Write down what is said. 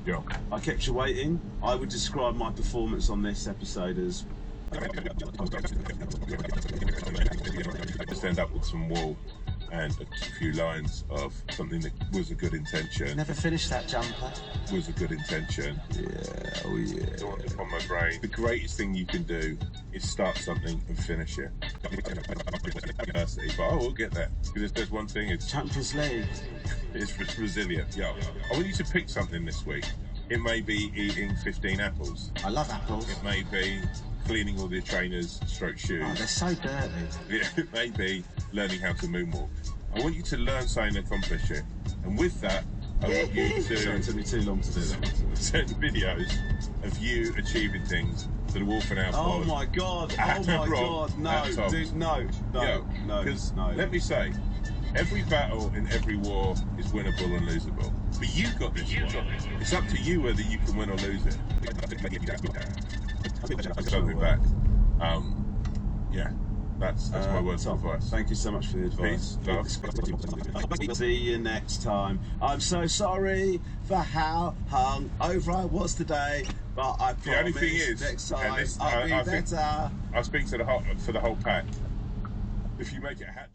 Yeah. I kept you waiting. I would describe my performance on this episode as... Just end up with some wool and a few lines of something that was a good intention. Never finished that jumper. Was a good intention. Yeah, oh yeah. Dawned upon my brain. The greatest thing you can do is start something and finish it. But I will get there. Because there's one thing, it's Champions League. It's resilient. Yeah. I want you to pick something this week. It may be eating 15 apples. I love apples. It may be cleaning all the trainers' shoes. Oh, they're so dirty. It may be learning how to moonwalk. I want you to learn something and accomplish it. And with that, I want you to... Sorry, it took me too long to do that. Send videos of you achieving things that are orphan out. Oh my God, oh my God, no, dude, no. Because let me say, every battle in every war is winnable and losable. But you got this one. It's up to you whether you can win or lose it. Something back. Yeah, that's my words of advice. Thank you so much for the advice. Peace, See you next time. I'm so sorry for how hungover I was today, but I promise the only thing is, next time and this, I'll be better. I'll speak to for the whole pack. If you make it a hat.